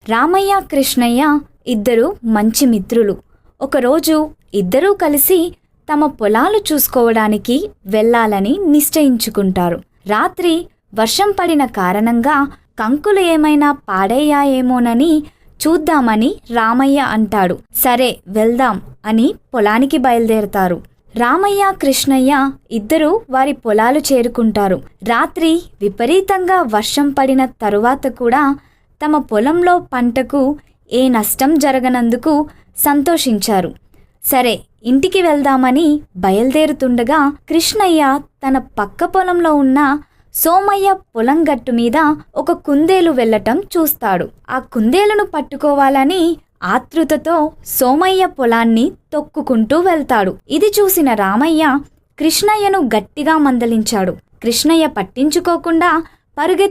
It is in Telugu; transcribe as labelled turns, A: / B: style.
A: రామయ్య కృష్ణయ్య ఇద్దరు మంచి మిత్రులు. ఒకరోజు ఇద్దరూ కలిసి తమ పొలాలు చూసుకోవడానికి వెళ్ళాలని నిశ్చయించుకుంటారు. రాత్రి వర్షం పడిన కారణంగా కంకులు ఏమైనా పాడయ్యాయేమోనని చూద్దామని రామయ్య అంటాడు. సరే వెళ్దాం అని పొలానికి బయలుదేరతారు. రామయ్య కృష్ణయ్య ఇద్దరూ వారి పొలాలు చేరుకుంటారు. రాత్రి విపరీతంగా వర్షం పడిన తరువాత కూడా తమ పొలంలో పంటకు ఏ నష్టం జరగనందుకు సంతోషించారు. సరే ఇంటికి వెళ్దామని బయలుదేరుతుండగా కృష్ణయ్య తన పక్క పొలంలో ఉన్న సోమయ్య పొలం గట్టు మీద ఒక కుందేలు వెళ్ళటం చూస్తాడు. ఆ కుందేలును పట్టుకోవాలని ఆతృతతో సోమయ్య పొలాన్ని తొక్కుకుంటూ వెళ్తాడు. ఇది చూసిన రామయ్య కృష్ణయ్యను గట్టిగా మందలించాడు. కృష్ణయ్య పట్టించుకోకుండా పరుగెత్తి